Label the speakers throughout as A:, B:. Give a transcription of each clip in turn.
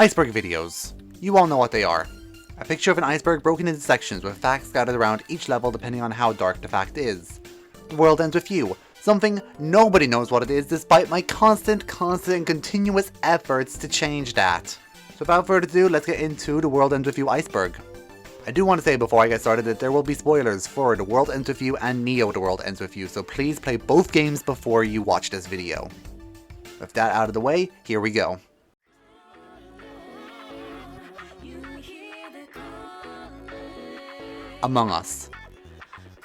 A: Iceberg videos. You all know what they are. A picture of an iceberg broken into sections with facts scattered around each level depending on how dark the fact is. The world ends with you. Something nobody knows what it is despite my constant and continuous efforts to change that. So without further ado, let's get into The World Ends With You Iceberg. I do want to say before I get started that there will be spoilers for The World Ends With You and Neo The World Ends With You, so please play both games before you watch this video. With that out of the way, here we go. Among Us.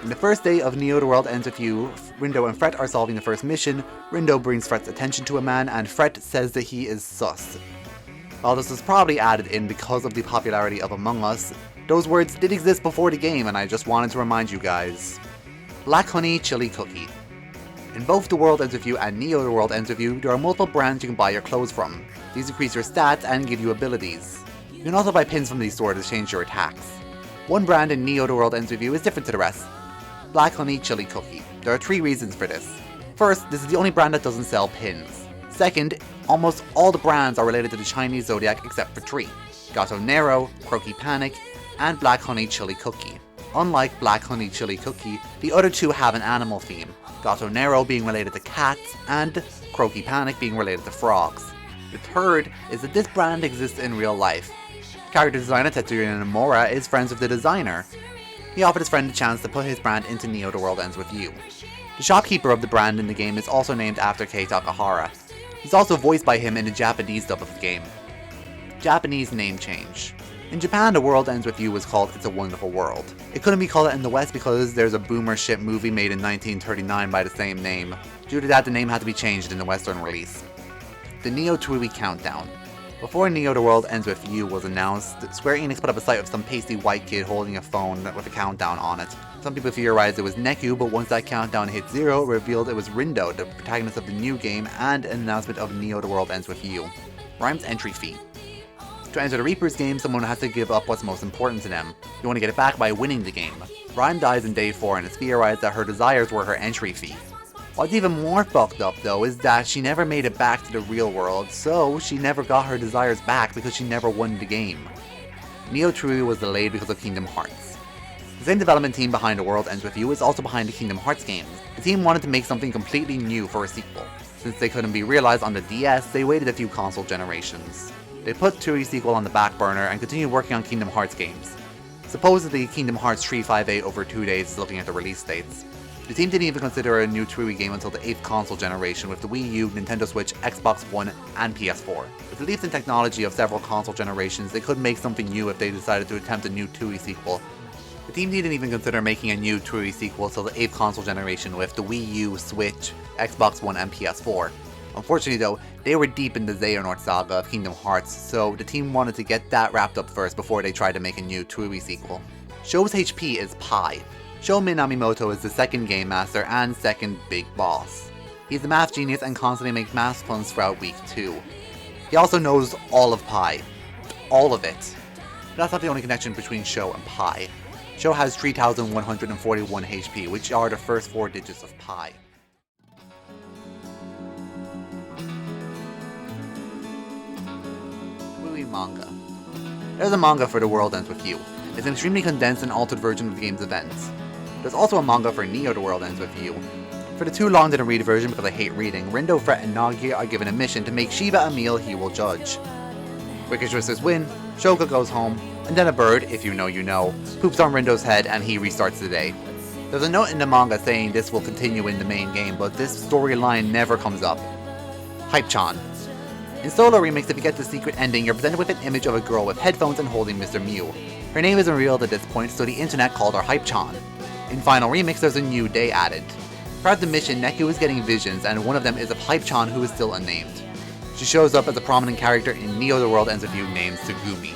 A: In the first day of Neo The World Ends With You, Rindo and Fret are solving the first mission. Rindo brings Fret's attention to a man and Fret says that he is sus. While this was probably added in because of the popularity of Among Us, those words did exist before the game and I just wanted to remind you guys. Black Honey Chili Cookie. In both The World Ends With You and Neo The World Ends With You, there are multiple brands you can buy your clothes from. These increase your stats and give you abilities. You can also buy pins from these stores to change your attacks. One brand in Neo The World Ends With You is different to the rest. Black Honey Chili Cookie. There are 3 reasons for this. First, this is the only brand that doesn't sell pins. Second, almost all the brands are related to the Chinese zodiac except for 3. Gato Nero, Croaky Panic, and Black Honey Chili Cookie. Unlike Black Honey Chili Cookie, the other 2 have an animal theme, Gato Nero being related to cats and Croaky Panic being related to frogs. The third is that this brand exists in real life. Character designer Tetsuya Nomura is friends with the designer. He offered his friend a chance to put his brand into Neo The World Ends With You. The shopkeeper of the brand in the game is also named after Kei Takahara. He's also voiced by him in the Japanese dub of the game. Japanese name change. In Japan, The World Ends With You was called It's a Wonderful World. It couldn't be called that in the West because there's a boomer shit movie made in 1939 by the same name. Due to that, the name had to be changed in the Western release. The Neo Twiwi Countdown. Before Neo The World Ends With You was announced, Square Enix put up a site of some pasty white kid holding a phone with a countdown on it. Some people theorized it was Neku, but once that countdown hit 0, it revealed it was Rindo, the protagonist of the new game, and an announcement of Neo The World Ends With You. Rhyme's entry fee. To enter the Reaper's game, someone has to give up what's most important to them. You want to get it back by winning the game. Rhyme dies in day 4 and it's theorized that her desires were her entry fee. What's even more fucked up though is that she never made it back to the real world, so she never got her desires back because she never won the game. Neo Twiwi was delayed because of Kingdom Hearts. The same development team behind The World Ends With You is also behind the Kingdom Hearts games. The team wanted to make something completely new for a sequel. Since they couldn't be realized on the DS, they waited a few console generations. They put Twiwi's sequel on the back burner and continued working on Kingdom Hearts games. Supposedly, Kingdom Hearts 358 over 2 days is looking at the release dates. The team didn't even consider a new Twiwi game until the 8th console generation with the Wii U, Nintendo Switch, Xbox One, and PS4. With the leaps in technology of several console generations, they could make something new if they decided to attempt a new Twiwi sequel. The team didn't even consider making a new Twiwi sequel until the 8th console generation with the Wii U, Switch, Xbox One, and PS4. Unfortunately though, they were deep in the Xehanort saga of Kingdom Hearts, so the team wanted to get that wrapped up first before they tried to make a new Twiwi sequel. Show's HP is Pi. Sho Minamimoto is the second game master and second big boss. He's a math genius and constantly makes math puns throughout week 2. He also knows all of Pi. All of it. But that's not the only connection between Sho and Pi. Sho has 3141 HP, which are the first 4 digits of Pi. Twiwi manga. There's a manga for The World Ends With You. It's an extremely condensed and altered version of the game's events. There's also a manga for Neo The World Ends With You. For the too long didn't read version because I hate reading, Rindo, Fret, and Nagi are given a mission to make Shiba a meal he will judge. Wicked Twisters win, Shoka goes home, and then a bird, if you know you know, poops on Rindo's head and he restarts the day. There's a note in the manga saying this will continue in the main game, but this storyline never comes up. Hype-chan. In Solo Remix, if you get the secret ending, you're presented with an image of a girl with headphones and holding Mr. Mew. Her name isn't revealed at this point, so the internet called her Hype-chan. In Final Remix, there's a new day added. Throughout the mission, Neku is getting visions, and one of them is of Hype-chan who is still unnamed. She shows up as a prominent character in Neo The World Ends With You named Tsugumi.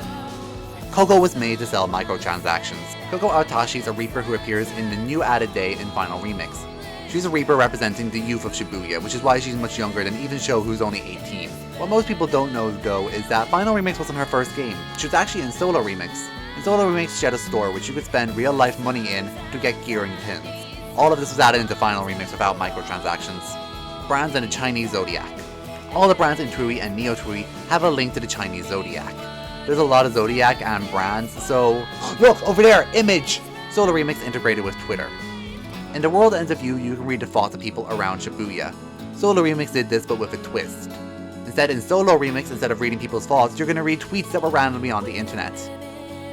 A: Coco was made to sell microtransactions. Coco Aotashi is a Reaper who appears in the new added day in Final Remix. She's a Reaper representing the youth of Shibuya, which is why she's much younger than even Sho, who's only 18. What most people don't know though is that Final Remix wasn't her first game. She was actually in Solo Remix. In Solo Remix she had a store which you could spend real life money in to get gear and pins. All of this was added into Final Remix without microtransactions. Brands and a Chinese zodiac. All the brands in Twooey and Neo Twooey have a link to the Chinese zodiac. There's a lot of zodiac and brands, so look over there, image! Solo Remix integrated with Twitter. In The World Ends With You, you can read the thoughts of people around Shibuya. Solo Remix did this, but with a twist. Instead, in Solo Remix, instead of reading people's thoughts, you're going to read tweets that were randomly on the internet.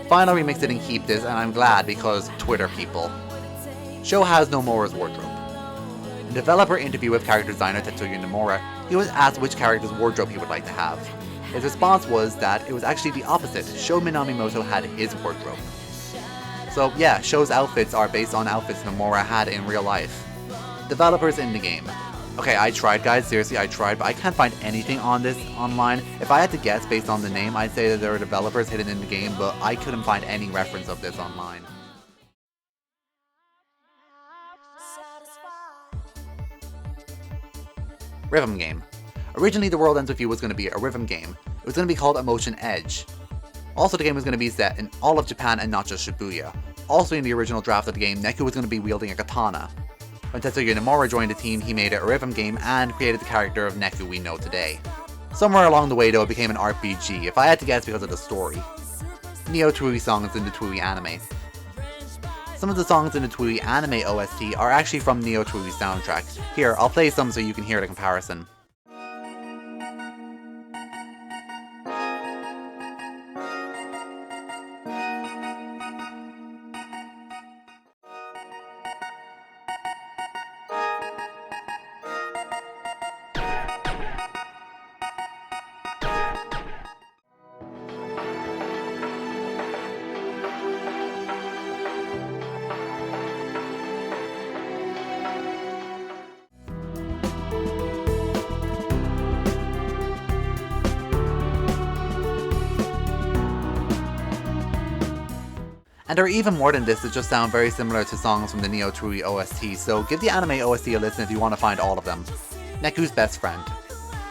A: Final Remix didn't keep this, and I'm glad because Twitter people. Show has Nomura's wardrobe. In the developer interview with character designer Tetsuya Nomura, he was asked which character's wardrobe he would like to have. His response was that it was actually the opposite. Sho Minamimoto had his wardrobe. So yeah, Sho's outfits are based on outfits Nomura had in real life. Developers in the game. Okay, I tried guys, seriously I tried, but I can't find anything on this online. If I had to guess based on the name, I'd say that there are developers hidden in the game, but I couldn't find any reference of this online. Rhythm game. Originally, The World Ends With You was going to be a rhythm game. It was going to be called Emotion Edge. Also, the game was going to be set in all of Japan and not just Shibuya. Also, in the original draft of the game, Neku was going to be wielding a katana. When Tetsuya Nomura joined the team, he made it a rhythm game and created the character of Neku we know today. Somewhere along the way, though, it became an RPG, if I had to guess because of the story. Neo Twooey songs in the Twooey anime. Some of the songs in the Twooey anime OST are actually from Neo Twooey's soundtrack. Here, I'll play some so you can hear the comparison. And there are even more than this that just sound very similar to songs from the Neo Twooey OST, so give the anime OST a listen if you want to find all of them. Neku's Best Friend.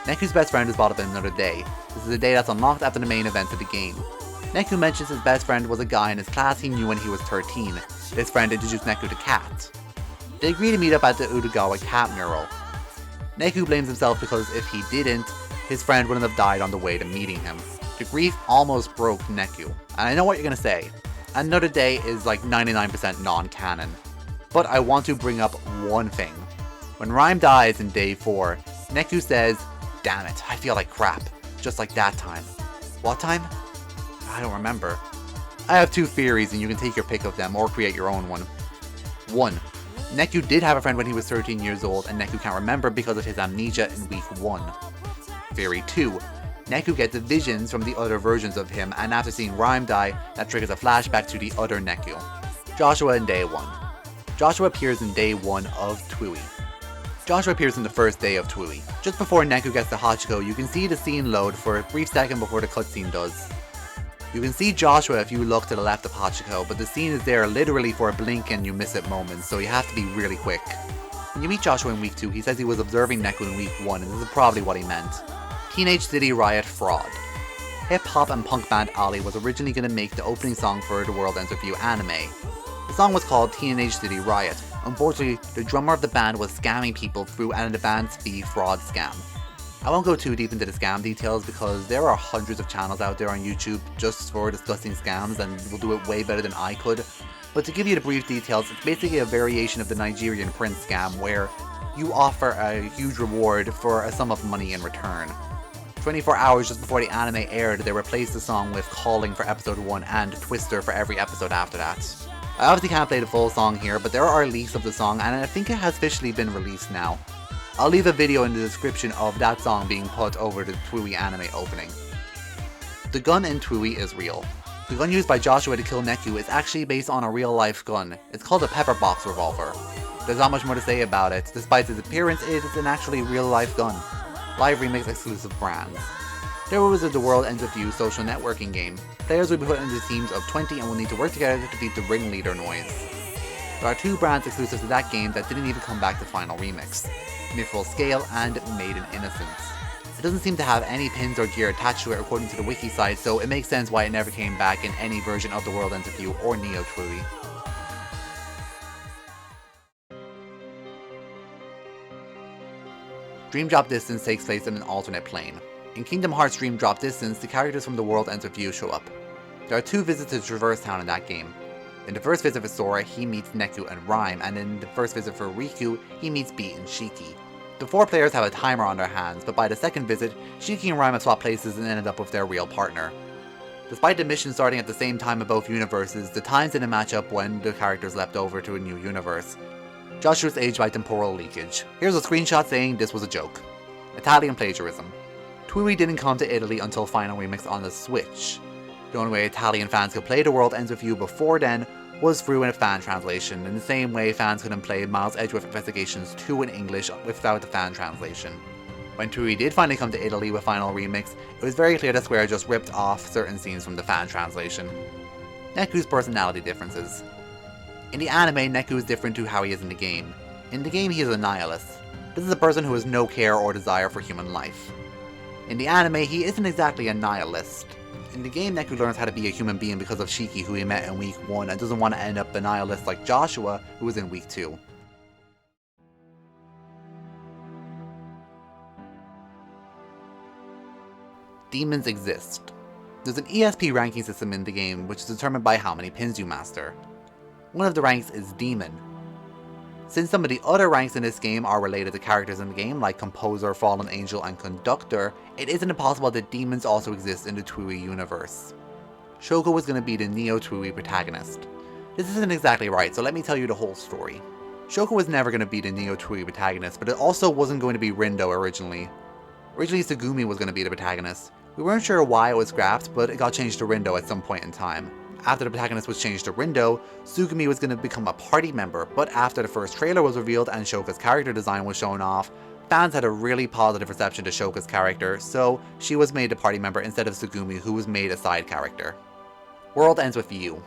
A: Neku's Best Friend is brought up in another day. This is a day that's unlocked after the main event of the game. Neku mentions his best friend was a guy in his class he knew when he was 13. This friend introduced Neku to Cat. They agree to meet up at the Utagawa Cat mural. Neku blames himself because if he didn't, his friend wouldn't have died on the way to meeting him. The grief almost broke Neku. And I know what you're gonna say. Another Day is like 99% non-canon. But I want to bring up one thing. When Rhyme dies in day 4, Neku says, "Damn it, I feel like crap." Just like that time. What time? I don't remember. I have 2 theories and you can take your pick of them or create your own one. 1. Neku did have a friend when he was 13 years old and Neku can't remember because of his amnesia in week 1. Theory 2. Neku gets visions from the other versions of him, and after seeing Rhyme die, that triggers a flashback to the other Neku. Joshua in day 1. Joshua appears in day 1 of Twooey. Joshua appears in the first day of Twooey. Just before Neku gets to Hachiko, you can see the scene load for a brief second before the cutscene does. You can see Joshua if you look to the left of Hachiko, but the scene is there literally for a blink and you miss it moment, so you have to be really quick. When you meet Joshua in week 2, he says he was observing Neku in week 1, and this is probably what he meant. Teenage City Riot Fraud. Hip-hop and punk band Ali was originally going to make the opening song for The World Ends With You anime. The song was called Teenage City Riot. Unfortunately, the drummer of the band was scamming people through an advanced fee fraud scam. I won't go too deep into the scam details because there are hundreds of channels out there on YouTube just for discussing scams and will do it way better than I could. But to give you the brief details, it's basically a variation of the Nigerian Prince scam where you offer a huge reward for a sum of money in return. 24 hours just before the anime aired, they replaced the song with Calling for episode 1 and Twister for every episode after that. I obviously can't play the full song here, but there are leaks of the song and I think it has officially been released now. I'll leave a video in the description of that song being put over the Twooey anime opening. The gun in Twooey is real. The gun used by Joshua to kill Neku is actually based on a real life gun. It's called a pepper box revolver. There's not much more to say about it. Despite its appearance, it is an actually real life gun. Live Remix exclusive brands. There was a The World Ends With You social networking game. Players will be put into teams of 20 and will need to work together to defeat the ringleader noise. There are 2 brands exclusive to that game that didn't even come back to Final Remix. Mithril Scale and Maiden Innocence. It doesn't seem to have any pins or gear attached to it according to the wiki site, so it makes sense why it never came back in any version of The World Ends With You or Neo Twooey. Dream Drop Distance takes place in an alternate plane. In Kingdom Hearts Dream Drop Distance, the characters from The World Ends With You show up. There are 2 visits to Traverse Town in that game. In the first visit for Sora, he meets Neku and Rhyme, and in the first visit for Riku, he meets Beat and Shiki. The 4 players have a timer on their hands, but by the second visit, Shiki and Rhyme have swapped places and ended up with their real partner. Despite the mission starting at the same time in both universes, the times didn't match up when the characters leapt over to a new universe. Joshua's aged by temporal leakage. Here's a screenshot saying this was a joke. Italian plagiarism. Twiwi didn't come to Italy until Final Remix on the Switch. The only way Italian fans could play The World Ends With You before then was through a fan translation, in the same way fans couldn't play Miles Edgeworth Investigations 2 in English without the fan translation. When Twiwi did finally come to Italy with Final Remix, it was very clear that Square just ripped off certain scenes from the fan translation. Neku's personality differences. In the anime, Neku is different to how he is in the game. In the game, he is a nihilist. This is a person who has no care or desire for human life. In the anime, he isn't exactly a nihilist. In the game, Neku learns how to be a human being because of Shiki, who he met in week 1, and doesn't want to end up a nihilist like Joshua, who was in week 2. Demons exist. There's an ESP ranking system in the game, which is determined by how many pins you master. One of the ranks is Demon. Since some of the other ranks in this game are related to characters in the game, like Composer, Fallen Angel, and Conductor, it isn't impossible that demons also exist in the Twiwi universe. Shoko was going to be the Neo Twiwi protagonist. This isn't exactly right, so let me tell you the whole story. Shoko was never going to be the Neo Twiwi protagonist, but it also wasn't going to be Rindo originally. Originally, Tsugumi was going to be the protagonist. We weren't sure why it was scrapped, but it got changed to Rindo at some point in time. After the protagonist was changed to Rindo, Tsugumi was going to become a party member, but after the first trailer was revealed and Shoka's character design was shown off, fans had a really positive reception to Shoka's character, so she was made a party member instead of Tsugumi, who was made a side character. World Ends With You.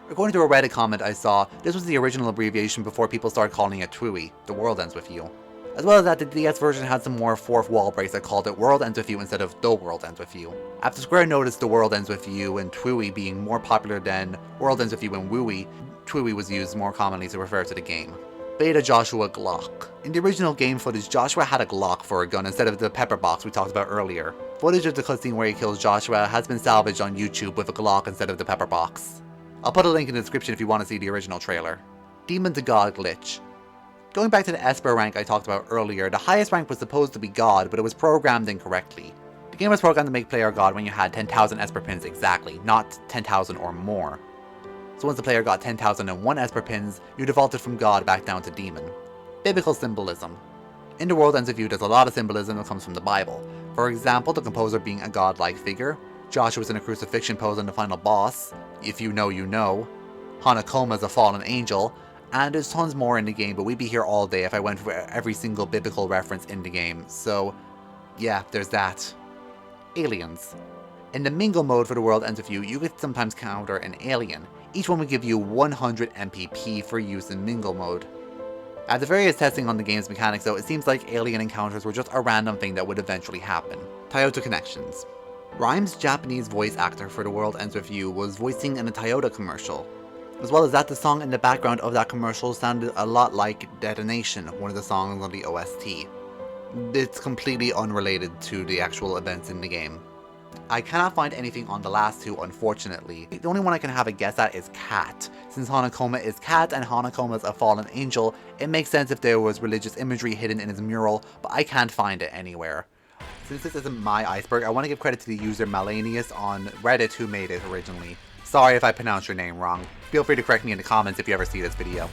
A: According to a Reddit comment I saw, this was the original abbreviation before people started calling it Twiwi, The World Ends With You. As well as that, the DS version had some more fourth wall breaks that called it World Ends With You instead of The World Ends With You. After Square noticed The World Ends With You and Twiwi being more popular than World Ends With You and Wooey, Twiwi was used more commonly to refer to the game. Beta Joshua Glock. In the original game footage, Joshua had a Glock for a gun instead of the pepper box we talked about earlier. Footage of the cutscene where he kills Joshua has been salvaged on YouTube with a Glock instead of the pepper box. I'll put a link in the description if you want to see the original trailer. Demon to God glitch. Going back to the Esper rank I talked about earlier, the highest rank was supposed to be God, but it was programmed incorrectly. The game was programmed to make player God when you had 10,000 Esper pins exactly, not 10,000 or more. So once the player got 10,001 Esper pins, you defaulted from God back down to Demon. Biblical symbolism. In The World Ends With You, there's a lot of symbolism that comes from the Bible. For example, the composer being a godlike figure, Joshua's in a crucifixion pose on the final boss, if you know you know, Hanakoma's a fallen angel, and there's tons more in the game, but we'd be here all day if I went for every single biblical reference in the game, so yeah, there's that. Aliens. In the Mingle mode for The World Ends With You, you could sometimes counter an alien. Each one would give you 100 MPP for use in Mingle mode. After various testing on the game's mechanics though, it seems like alien encounters were just a random thing that would eventually happen. Toyota connections. Rhyme's Japanese voice actor for The World Ends With You was voicing in a Toyota commercial. As well as that, the song in the background of that commercial sounded a lot like Detonation, one of the songs on the OST. It's completely unrelated to the actual events in the game. I cannot find anything on the last two, unfortunately. The only one I can have a guess at is Cat. Since Hanakoma is Cat and Hanakoma's a fallen angel, it makes sense if there was religious imagery hidden in his mural, but I can't find it anywhere. Since this isn't my iceberg, I want to give credit to the user Malanius on Reddit who made it originally. Sorry if I pronounced your name wrong. Feel free to correct me in the comments if you ever see this video.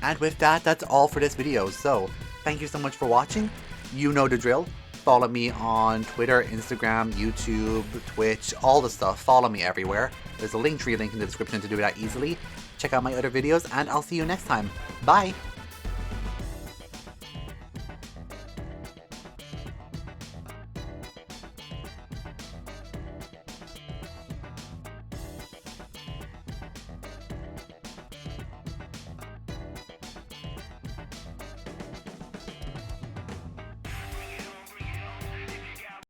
A: And with that, that's all for this video, so thank you so much for watching. You know the drill. Follow me on Twitter, Instagram, YouTube, Twitch, all the stuff. Follow me everywhere. There's a Linktree link in the description to do that easily. Check out my other videos, and I'll see you next time. Bye!